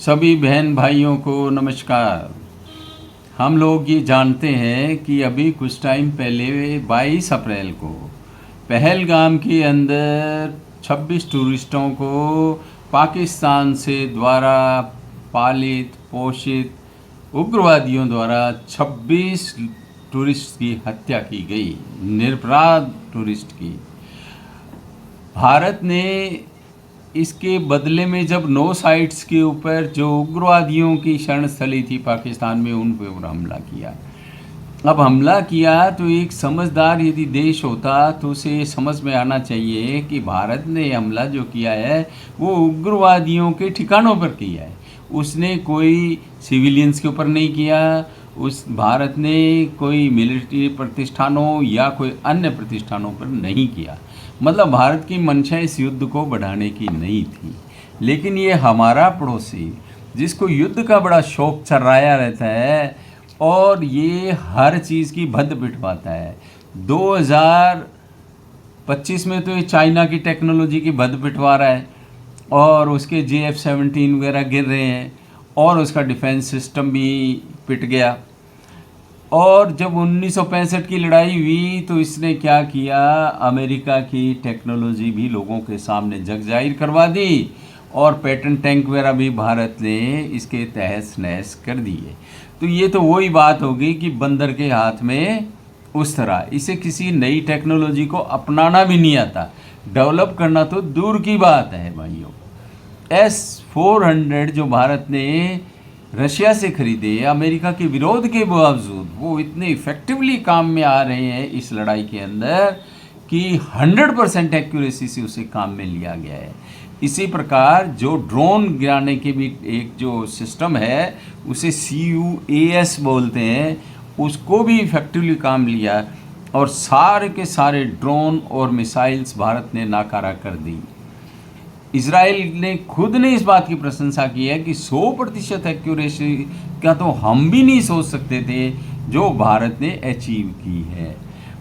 सभी बहन भाइयों को नमस्कार। हम लोग ये जानते हैं कि अभी कुछ टाइम पहले 22 अप्रैल को पहलगाम के अंदर 26 टूरिस्टों को पाकिस्तान से द्वारा पालित पोषित उग्रवादियों द्वारा 26 टूरिस्ट की हत्या की गई, निरपराध टूरिस्ट की। भारत ने इसके बदले में जब 9 साइट्स के ऊपर जो उग्रवादियों की शरण स्थली थी पाकिस्तान में, उन पर हमला किया। अब हमला किया तो एक समझदार यदि देश होता तो उसे समझ में आना चाहिए कि भारत ने हमला जो किया है वो उग्रवादियों के ठिकानों पर किया है। उसने कोई सिविलियंस के ऊपर नहीं किया। उस भारत ने कोई मिलिट्री प्रतिष्ठानों या कोई अन्य प्रतिष्ठानों पर नहीं किया। मतलब भारत की मंशा इस युद्ध को बढ़ाने की नहीं थी। लेकिन ये हमारा पड़ोसी जिसको युद्ध का बड़ा शौक चर्राया रहता है और ये हर चीज़ की भद्द पिटवाता है। 2025 में तो ये चाइना की टेक्नोलॉजी की भद्द पिटवा रहा है और उसके JF-17 वगैरह गिर रहे हैं और उसका डिफेंस सिस्टम भी पिट गया। और जब 1965 की लड़ाई हुई तो इसने क्या किया, अमेरिका की टेक्नोलॉजी भी लोगों के सामने जग जाहिर करवा दी और पैटर्न टैंक वगैरह भी भारत ने इसके तहस नहस कर दिए। तो ये तो वही बात होगी कि बंदर के हाथ में उस तरह। इसे किसी नई टेक्नोलॉजी को अपनाना भी नहीं आता, डेवलप करना तो दूर की बात है भाइयों। S-400 जो भारत ने रशिया से खरीदे, अमेरिका के विरोध के बावजूद वो इतने इफ़ेक्टिवली काम में आ रहे हैं इस लड़ाई के अंदर कि 100% एक्यूरेसी से उसे काम में लिया गया है। इसी प्रकार जो ड्रोन गिराने के भी एक जो सिस्टम है उसे CUAS बोलते हैं, उसको भी इफ़ेक्टिवली काम लिया और सारे के सारे ड्रोन और मिसाइल्स भारत ने नाकारा कर दी। इजराइल ने खुद ने इस बात की प्रशंसा की है कि 100% एक्यूरेसी का तो हम भी नहीं सोच सकते थे जो भारत ने अचीव की है।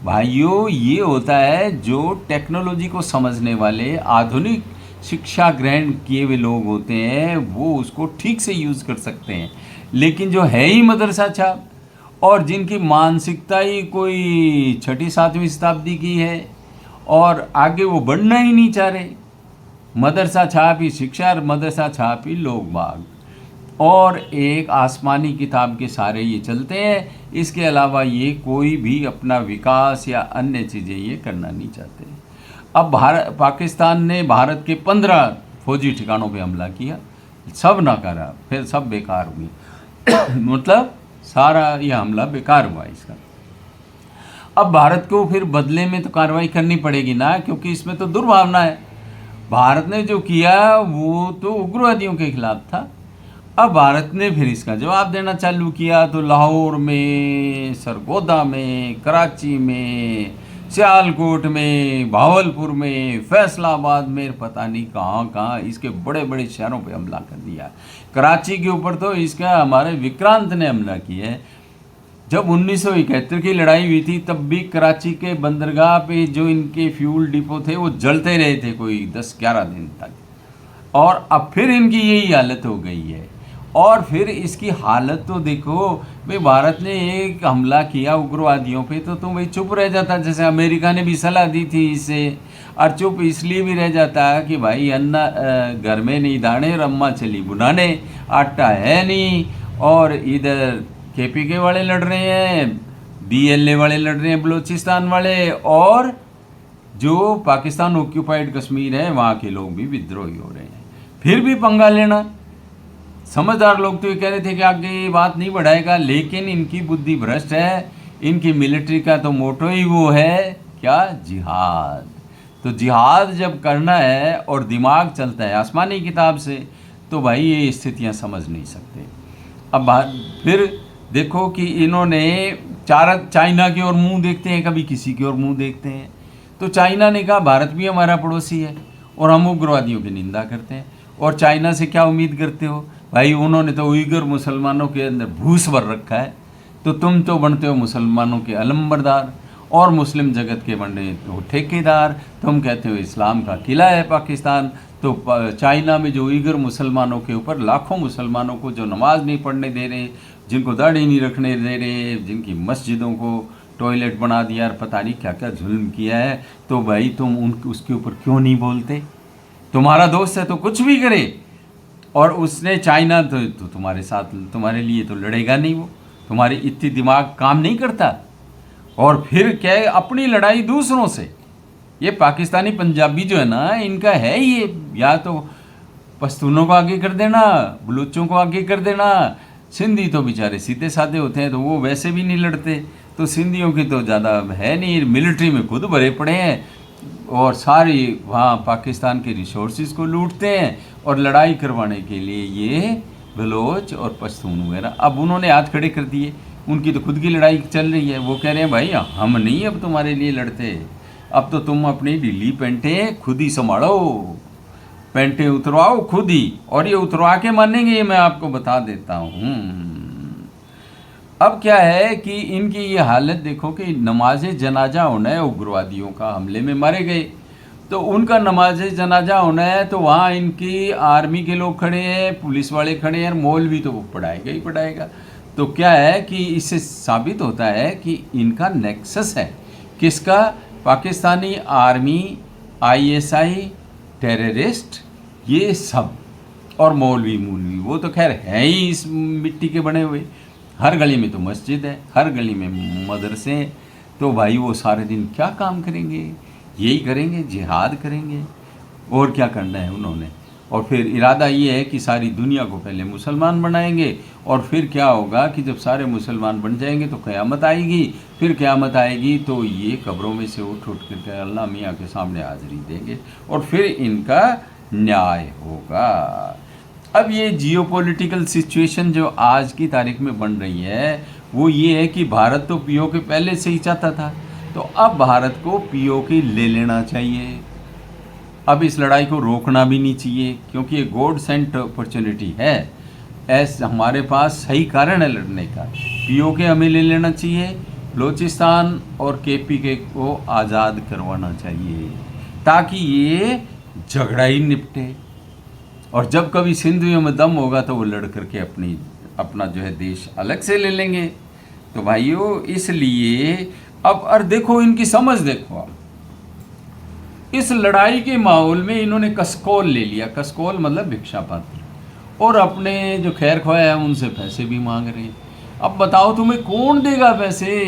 भाइयों, ये होता है जो टेक्नोलॉजी को समझने वाले, आधुनिक शिक्षा ग्रहण किए हुए लोग होते हैं, वो उसको ठीक से यूज़ कर सकते हैं। लेकिन जो है ही मदरसा छाप और जिनकी मानसिकता ही कोई 6ठी-7वीं शताब्दी की है और आगे वो बढ़ना ही नहीं चाह रहे, मदरसा छापी शिक्षा, मदरसा छापी लोग बाग और एक आसमानी किताब के सारे ये चलते हैं। इसके अलावा ये कोई भी अपना विकास या अन्य चीज़ें ये करना नहीं चाहते। अब पाकिस्तान ने भारत के 15 फौजी ठिकानों पे हमला किया, सब नाकारा, फिर सब बेकार हुई। मतलब सारा ये हमला बेकार हुआ इसका। अब भारत को फिर बदले में तो कार्रवाई करनी पड़ेगी ना, क्योंकि इसमें तो दुर्भावना है। भारत ने जो किया वो तो उग्रवादियों के खिलाफ था। अब भारत ने फिर इसका जवाब देना चालू किया तो लाहौर में, सरगोदा में, कराची में, सियालकोट में, भावलपुर में, फैसलाबाद में, पता नहीं कहाँ कहाँ इसके बड़े बड़े शहरों पे हमला कर दिया। कराची के ऊपर तो इसका हमारे विक्रांत ने हमला किया है। जब 1971 की लड़ाई हुई थी तब भी कराची के बंदरगाह पे जो इनके फ्यूल डिपो थे वो जलते रहे थे कोई 10-11 दिन तक, और अब फिर इनकी यही हालत हो गई है। और फिर इसकी हालत तो देखो भाई, भारत ने एक हमला किया उग्रवादियों पे तो तुम भाई चुप रह जाता, जैसे अमेरिका ने भी सलाह दी थी इसे, और चुप इसलिए भी रह जाता कि भाई अन्ना घर में नहीं दाने और अम्मा चली बुनाने, आटा है नहीं। और इधर KPK वाले लड़ रहे हैं, BLA वाले लड़ रहे हैं, बलूचिस्तान वाले, और जो पाकिस्तान ऑक्यूपाइड कश्मीर है वहाँ के लोग भी विद्रोही हो रहे हैं। फिर भी पंगा लेना। समझदार लोग तो ये कह रहे थे कि आगे ये बात नहीं बढ़ाएगा, लेकिन इनकी बुद्धि भ्रष्ट है। इनकी मिलिट्री का तो मोटो ही वो है क्या, जिहाद। तो जिहाद जब करना है और दिमाग चलता है आसमानी किताब से तो भाई ये स्थितियाँ समझ नहीं सकते। अब फिर देखो कि इन्होंने चाइना की ओर मुंह देखते हैं, कभी किसी की ओर मुंह देखते हैं। तो चाइना ने कहा भारत भी हमारा पड़ोसी है और हम उग्रवादियों की निंदा करते हैं। और चाइना से क्या उम्मीद करते हो भाई, उन्होंने तो उइगर मुसलमानों के अंदर भूस भर रखा है, तो तुम तो बनते हो मुसलमानों के अलंबरदार और मुस्लिम जगत के बने हो ठेकेदार। तुम कहते हो इस्लाम का किला है पाकिस्तान, तो चाइना में जो उइगर मुसलमानों के ऊपर, लाखों मुसलमानों को जो नमाज नहीं पढ़ने दे रहे, जिनको दाढ़ी नहीं रखने दे रहे, जिनकी मस्जिदों को टॉयलेट बना दिया और पता नहीं क्या क्या जुल्म किया है, तो भाई तुम उसके ऊपर क्यों नहीं बोलते? तुम्हारा दोस्त है तो कुछ भी करे, और उसने चाइना तो तुम्हारे साथ, तुम्हारे लिए तो लड़ेगा नहीं, वो तुम्हारी इतनी दिमाग काम नहीं करता। और फिर क्या है, अपनी लड़ाई दूसरों से। ये पाकिस्तानी पंजाबी जो है ना, इनका है ये, या तो पश्तूनों को आगे कर देना, बलूचों को आगे कर देना। सिंधी तो बेचारे सीधे साधे होते हैं, तो वो वैसे भी नहीं लड़ते, तो सिंधियों की तो ज़्यादा है नहीं, मिलिट्री में खुद भरे पड़े हैं और सारी वहाँ पाकिस्तान के रिसोर्सेज को लूटते हैं, और लड़ाई करवाने के लिए ये बलोच और पश्तून वगैरह अब उन्होंने हाथ खड़े कर दिए। उनकी तो खुद की लड़ाई चल रही है, वो कह रहे हैं भाई हम नहीं अब तुम्हारे लिए लड़ते, अब तो तुम अपनी ढीली पेंटें खुद ही संभालो, पेंटें उतरवाओ खुद ही, और ये उतरवा के मानेंगे, ये मैं आपको बता देता हूँ। अब क्या है कि इनकी ये हालत देखो कि नमाज जनाजा होना है, उग्रवादियों का हमले में मारे गए, तो उनका नमाज जनाजा होना है, तो वहाँ इनकी आर्मी के लोग खड़े हैं, पुलिस वाले खड़े हैं, मौलवी तो वो पढ़ाएगा ही पढ़ाएगा। तो क्या है कि इससे साबित होता है कि इनका नेक्सस है, किसका? पाकिस्तानी आर्मी, आईएसआई, टेररिस्ट, ये सब, और मौलवी वो तो खैर है ही इस मिट्टी के बने हुए। हर गली में तो मस्जिद है, हर गली में मदरसे हैं, तो भाई वो सारे दिन क्या काम करेंगे? यही करेंगे, जिहाद करेंगे, और क्या करना है उन्होंने। और फिर इरादा ये है कि सारी दुनिया को पहले मुसलमान बनाएंगे, और फिर क्या होगा कि जब सारे मुसलमान बन जाएंगे तो क़यामत आएगी, फिर क़यामत आएगी तो ये कब्रों में से उठ करके अल्लाह मियाँ के सामने हाज़िरी देंगे, और फिर इनका न्याय होगा। अब ये जियोपॉलिटिकल सिचुएशन जो आज की तारीख में बन रही है, वो ये है कि भारत तो पीओके पहले से ही चाहता था, तो अब भारत को पीओके ले लेना चाहिए। अब इस लड़ाई को रोकना भी नहीं चाहिए, क्योंकि ये गॉड सेंट अपॉर्चुनिटी है, ऐसे हमारे पास सही कारण है लड़ने का। पीओके हमें ले लेना चाहिए, बलूचिस्तान और केपीके को आज़ाद करवाना चाहिए, ताकि ये झगड़ा ही निपटे। और जब कभी सिंधियों में दम होगा तो वो लड़ करके अपना जो है देश अलग से ले लेंगे। तो भाइयों, इसलिए अब और देखो इनकी समझ, देखो आप, इस लड़ाई के माहौल में इन्होंने कसकौल ले लिया। कसकौल मतलब भिक्षा पात्र, और अपने जो खैर ख्वाह है उनसे पैसे भी मांग रहे हैं। अब बताओ तुम्हें कौन देगा पैसे?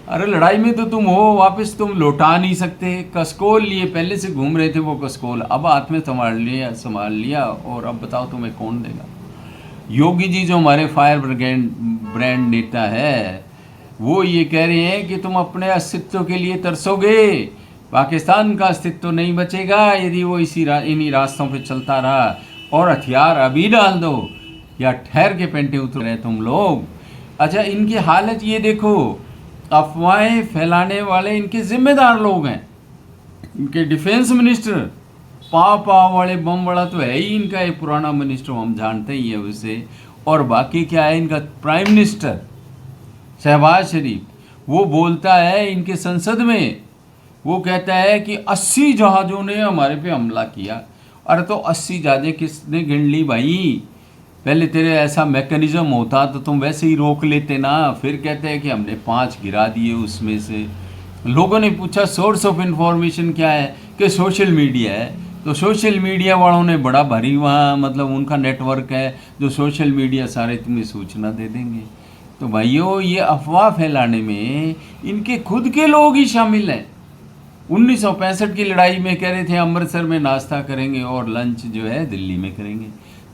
अरे लड़ाई में तो तुम हो, वापस तुम लौटा नहीं सकते। कसकौल लिए पहले से घूम रहे थे वो कसकौल, अब हाथ में संभाल लिया, और अब बताओ तुम्हें कौन देगा? योगी जी जो हमारे फायर ब्रांड नेता है, वो ये कह रहे हैं कि तुम अपने अस्तित्व के लिए तरसोगे, पाकिस्तान का अस्तित्व नहीं बचेगा यदि वो इन्हीं रास्तों पे चलता रहा, और हथियार अभी डाल दो या ठहर के पेंटे उतर रहे तुम लोग। अच्छा, इनकी हालत ये देखो, अफवाहें फैलाने वाले इनके जिम्मेदार लोग हैं। इनके डिफेंस मिनिस्टर पाव वाले बम वाला तो है ही इनका एक पुराना मिनिस्टर, हम जानते ही है उसे। और बाकी क्या है, इनका प्राइम मिनिस्टर शहबाज शरीफ, वो बोलता है इनके संसद में, वो कहता है कि 80 जहाज़ों ने हमारे पे हमला किया। अरे तो 80 जहाज़ें किसने गिन ली भाई? पहले तेरे ऐसा मैकेनिज़्म होता तो तुम वैसे ही रोक लेते ना। फिर कहते हैं कि हमने 5 गिरा दिए उसमें से। लोगों ने पूछा सोर्स ऑफ इंफॉर्मेशन क्या है, कि सोशल मीडिया है। तो सोशल मीडिया वालों ने बड़ा भारी वहाँ मतलब उनका नेटवर्क है, जो सोशल मीडिया सारे तुम्हें सूचना दे देंगे। तो भाइयों, ये अफवाह फैलाने में इनके खुद के लोग ही शामिल हैं। 1965 की लड़ाई में कह रहे थे अमृतसर में नाश्ता करेंगे और लंच जो है दिल्ली में करेंगे।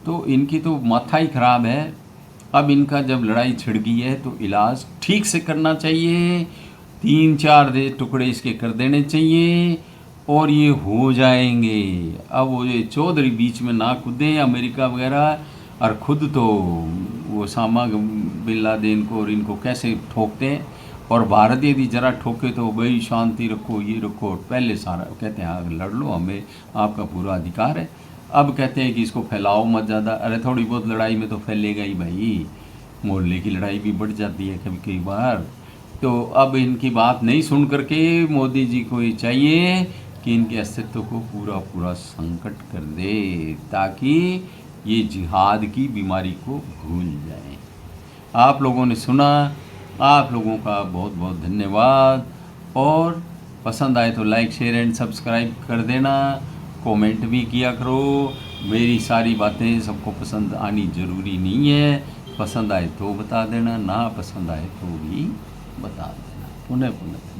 तो इनकी तो माथा ही ख़राब है। अब इनका जब लड़ाई छिड़ गई है तो इलाज ठीक से करना चाहिए, 3-4 टुकड़े इसके कर देने चाहिए और ये हो जाएंगे। अब वो ये चौधरी बीच में ना कूदें अमेरिका वगैरह, और ख़ुद तो वो ओसामा बिन लादेन को और इनको कैसे ठोकते हैं, और भारत यदि ज़रा ठोके तो भाई शांति रखो, ये रखो। पहले सारा कहते हैं हाँ लड़ लो, हमें आपका पूरा अधिकार है। अब कहते हैं कि इसको फैलाओ मत ज़्यादा। अरे थोड़ी बहुत लड़ाई में तो फैलेगा ही भाई, मोहल्ले की लड़ाई भी बढ़ जाती है कभी कई बार। तो अब इनकी बात नहीं सुन करके मोदी जी को ये चाहिए कि इनके अस्तित्व को पूरा पूरा संकट कर दे, ताकि ये जिहाद की बीमारी को भूल जाएं। आप लोगों ने सुना, आप लोगों का बहुत बहुत धन्यवाद। और पसंद आए तो लाइक शेयर एंड सब्सक्राइब कर देना, कमेंट भी किया करो। मेरी सारी बातें सबको पसंद आनी ज़रूरी नहीं है, पसंद आए तो बता देना, ना पसंद आए तो भी बता देना। पुनः पुनः